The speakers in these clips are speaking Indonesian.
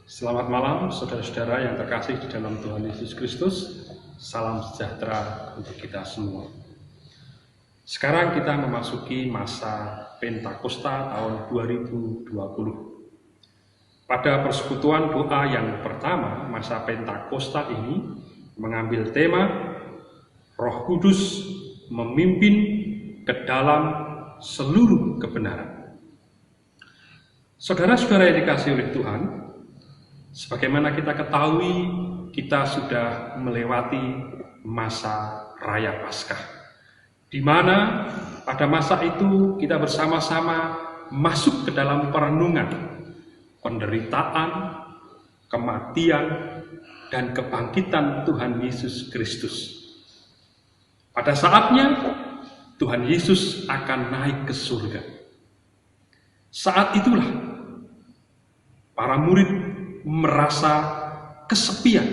Selamat malam saudara-saudara yang terkasih di dalam Tuhan Yesus Kristus. Salam sejahtera untuk kita semua. Sekarang kita memasuki masa Pentakosta tahun 2020. Pada persekutuan doa yang pertama, masa Pentakosta ini mengambil tema Roh Kudus memimpin ke dalam seluruh kebenaran. Saudara-saudara yang dikasihi oleh Tuhan, sebagaimana kita ketahui, kita sudah melewati masa Raya Paskah, di mana pada masa itu kita bersama-sama masuk ke dalam perenungan penderitaan, kematian, dan kebangkitan Tuhan Yesus Kristus. Pada saatnya Tuhan Yesus akan naik ke surga. Saat itulah para murid merasa kesepian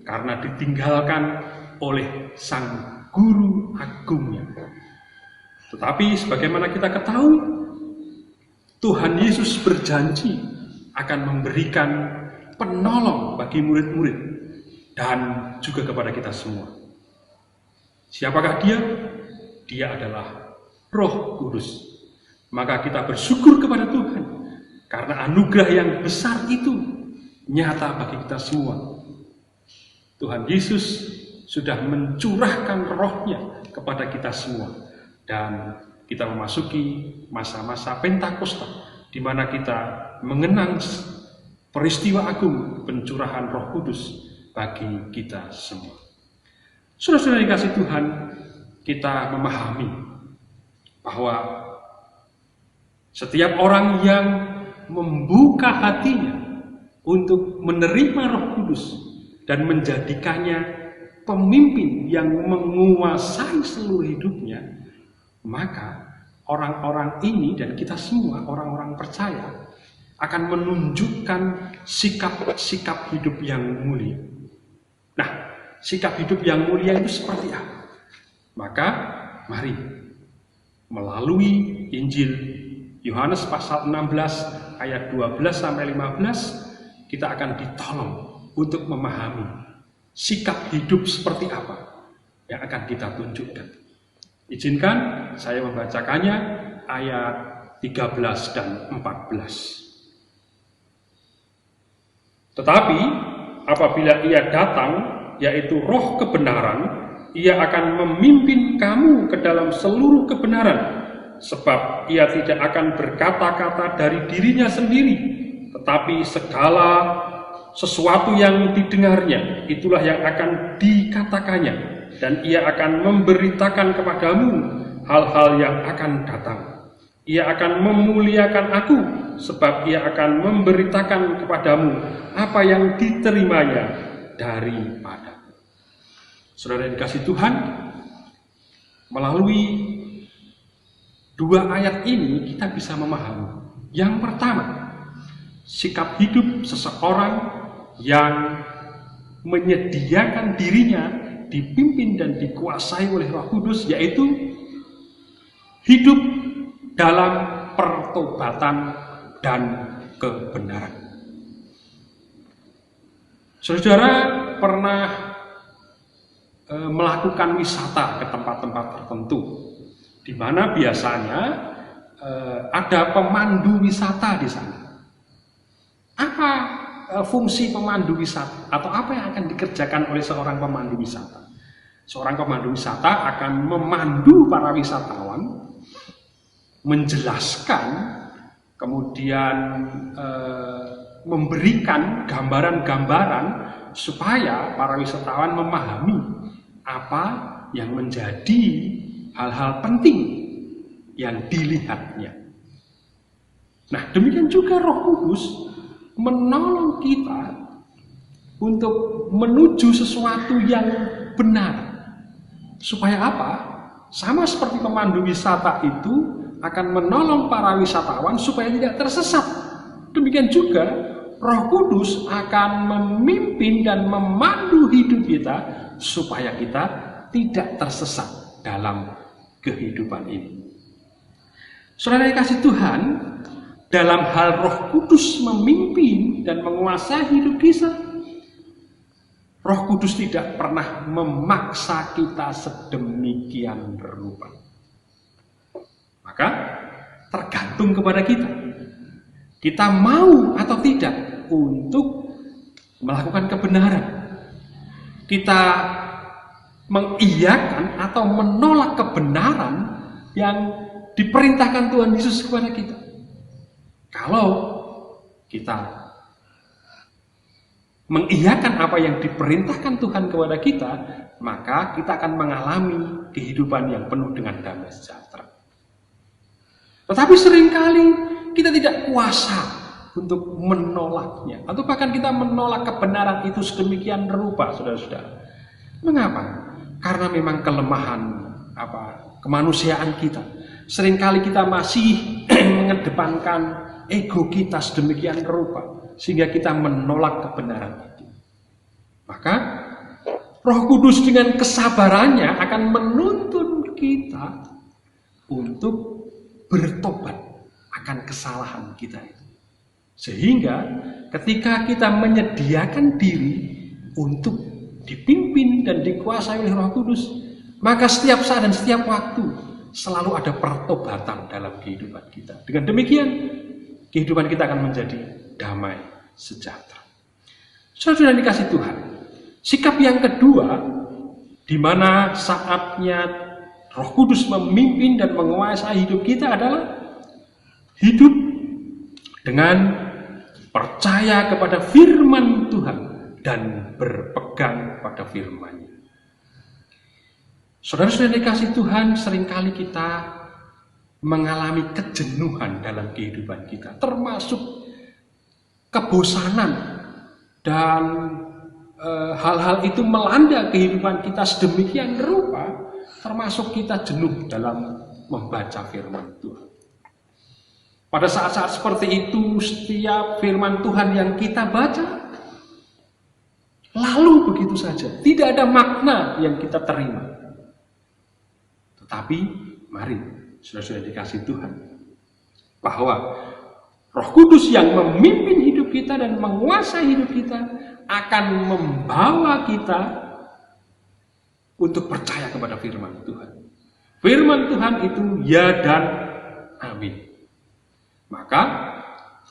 karena ditinggalkan oleh sang guru agungnya. Tetapi sebagaimana kita ketahui, Tuhan Yesus berjanji akan memberikan penolong bagi murid-murid dan juga kepada kita semua. Siapakah dia? Dia adalah Roh Kudus. Maka kita bersyukur kepada Tuhan karena anugerah yang besar itu nyata bagi kita semua. Tuhan Yesus sudah mencurahkan rohnya kepada kita semua, dan kita memasuki masa-masa Pentakosta di mana kita mengenang peristiwa agung pencurahan Roh Kudus bagi kita semua. Saudara-saudara dikasih Tuhan, kita memahami bahwa setiap orang yang membuka hatinya untuk menerima Roh Kudus dan menjadikannya pemimpin yang menguasai seluruh hidupnya, maka orang-orang ini dan kita semua, orang-orang percaya, akan menunjukkan sikap-sikap hidup yang mulia. Nah, sikap hidup yang mulia itu seperti apa? Maka mari melalui Injil Yohanes pasal 16 ayat 12 sampai 15 kita akan ditolong untuk memahami sikap hidup seperti apa yang akan kita tunjukkan. Izinkan saya membacakannya ayat 13 dan 14. Tetapi apabila ia datang, yaitu Roh kebenaran, ia akan memimpin kamu ke dalam seluruh kebenaran, sebab ia tidak akan berkata-kata dari dirinya sendiri, tetapi segala sesuatu yang didengarnya, itulah yang akan dikatakannya, dan ia akan memberitakan kepadamu hal-hal yang akan datang. Ia akan memuliakan aku, sebab ia akan memberitakan kepadamu apa yang diterimanya daripada. Saudara yang dikasih Tuhan, melalui dua ayat ini kita bisa memahami. Yang pertama, sikap hidup seseorang yang menyediakan dirinya dipimpin dan dikuasai oleh Roh Kudus, yaitu hidup dalam pertobatan dan kebenaran. Saudara pernah melakukan wisata ke tempat-tempat tertentu, di mana biasanya ada pemandu wisata di sana. Apa fungsi pemandu wisata atau apa yang akan dikerjakan oleh seorang pemandu wisata? Seorang pemandu wisata akan memandu para wisatawan, menjelaskan, kemudian memberikan gambaran-gambaran supaya para wisatawan memahami apa yang menjadi hal-hal penting yang dilihatnya. Nah, demikian juga Roh Kudus menolong kita untuk menuju sesuatu yang benar. Supaya apa? Sama seperti pemandu wisata itu akan menolong para wisatawan supaya tidak tersesat. Demikian juga Roh Kudus akan memimpin dan memandu hidup kita supaya kita tidak tersesat dalam kehidupan ini. Saudara yang kasih Tuhan, dalam hal Roh Kudus memimpin dan menguasai hidup kita, Roh Kudus tidak pernah memaksa kita sedemikian rupa. Maka tergantung kepada kita. Kita mau atau tidak untuk melakukan kebenaran. Kita mengiyakan atau menolak kebenaran yang diperintahkan Tuhan Yesus kepada kita. Kalau kita mengiyakan apa yang diperintahkan Tuhan kepada kita, maka kita akan mengalami kehidupan yang penuh dengan damai sejahtera. Tetapi seringkali kita tidak kuasa untuk menolaknya, atau bahkan kita menolak kebenaran itu sedemikian rupa, saudara-saudara. Mengapa? Karena memang kelemahan kemanusiaan kita. Seringkali kita masih mengedepankan ego kita sedemikian rupa, sehingga kita menolak kebenaran itu. Maka Roh Kudus dengan kesabarannya akan menuntun kita untuk bertobat akan kesalahan kita itu. Sehingga ketika kita menyediakan diri untuk dipimpin dan dikuasai oleh Roh Kudus, maka setiap saat dan setiap waktu selalu ada pertobatan dalam kehidupan kita. Dengan demikian, kehidupan kita akan menjadi damai sejahtera. Saudara dikasih Tuhan, sikap yang kedua, di mana saatnya Roh Kudus memimpin dan menguasai hidup kita adalah hidup dengan percaya kepada firman Tuhan dan berpegang pada firman-Nya. Saudara-saudara dikasih Tuhan, seringkali kita mengalami kejenuhan dalam kehidupan kita, termasuk kebosanan, dan hal-hal itu melanda kehidupan kita sedemikian rupa, termasuk kita jenuh dalam membaca firman Tuhan. Pada saat-saat seperti itu, setiap firman Tuhan yang kita baca lalu begitu saja, tidak ada makna yang kita terima. Tetapi mari saudara-saudara dikasih Tuhan, bahwa Roh Kudus yang memimpin hidup kita dan menguasai hidup kita akan membawa kita untuk percaya kepada firman Tuhan. Firman Tuhan itu ya dan amin. Maka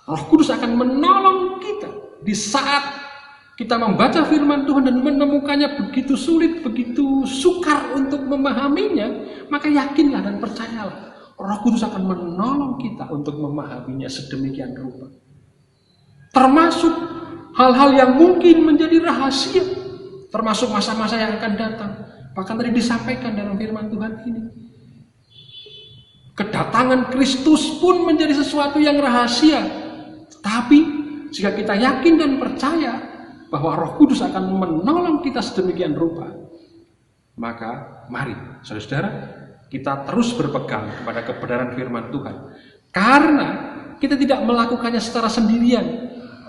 Roh Kudus akan menolong kita di saat kita membaca firman Tuhan dan menemukannya begitu sulit, begitu sukar untuk memahaminya, maka yakinlah dan percayalah, Roh Kudus akan menolong kita untuk memahaminya sedemikian rupa. Termasuk hal-hal yang mungkin menjadi rahasia, termasuk masa-masa yang akan datang. Bahkan tadi disampaikan dalam firman Tuhan ini, kedatangan Kristus pun menjadi sesuatu yang rahasia. Tapi jika kita yakin dan percaya bahwa Roh Kudus akan menolong kita sedemikian rupa, maka mari saudara-saudara kita terus berpegang kepada kebenaran firman Tuhan. Karena kita tidak melakukannya secara sendirian,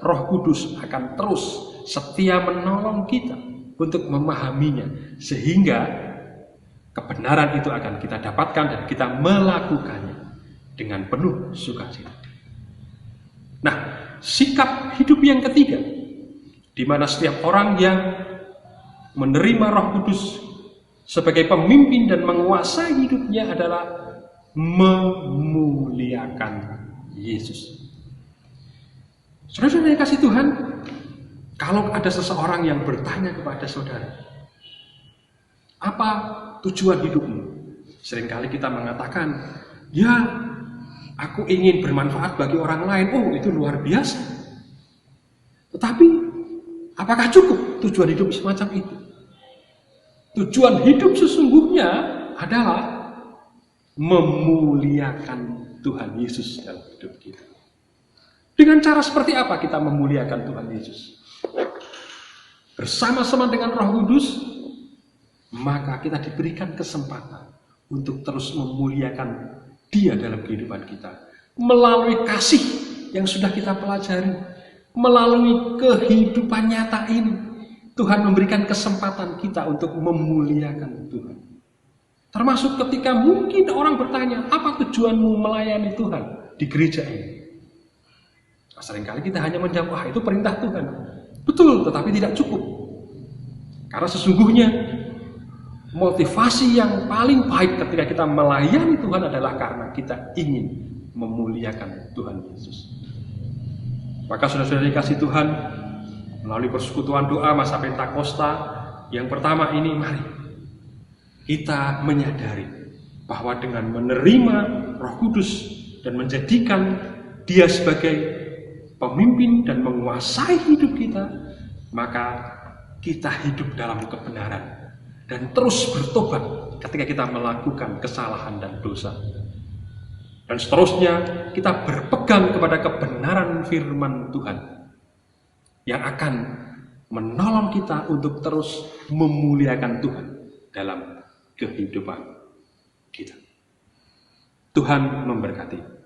Roh Kudus akan terus setia menolong kita untuk memahaminya, sehingga kebenaran itu akan kita dapatkan dan kita melakukannya dengan penuh sukacita. Nah, sikap hidup yang ketiga, di mana setiap orang yang menerima Roh Kudus sebagai pemimpin dan menguasai hidupnya adalah memuliakan Yesus. Saudara-saudara yang kasih Tuhan, kalau ada seseorang yang bertanya kepada saudara, apa tujuan hidupmu? Seringkali kita mengatakan, ya, aku ingin bermanfaat bagi orang lain. Oh, itu luar biasa. Tetapi apakah cukup tujuan hidup semacam itu? Tujuan hidup sesungguhnya adalah memuliakan Tuhan Yesus dalam hidup kita. Dengan cara seperti apa kita memuliakan Tuhan Yesus? Bersama-sama dengan Roh Kudus, maka kita diberikan kesempatan untuk terus memuliakan Dia dalam kehidupan kita. Melalui kasih yang sudah kita pelajari, melalui kehidupan nyata ini, Tuhan memberikan kesempatan kita untuk memuliakan Tuhan. Termasuk ketika mungkin orang bertanya, apa tujuanmu melayani Tuhan di gereja ini? Seringkali kita hanya menjawab, itu perintah Tuhan. Betul, tetapi tidak cukup. Karena sesungguhnya motivasi yang paling baik ketika kita melayani Tuhan adalah karena kita ingin memuliakan Tuhan Yesus. Maka saudara-saudara dikasih Tuhan, melalui persekutuan doa masa Pentakosta, yang pertama ini mari kita menyadari bahwa dengan menerima Roh Kudus dan menjadikan Dia sebagai pemimpin dan menguasai hidup kita, maka kita hidup dalam kebenaran dan terus bertobat ketika kita melakukan kesalahan dan dosa. Dan seterusnya kita berpegang kepada kebenaran firman Tuhan yang akan menolong kita untuk terus memuliakan Tuhan dalam kehidupan kita. Tuhan memberkati.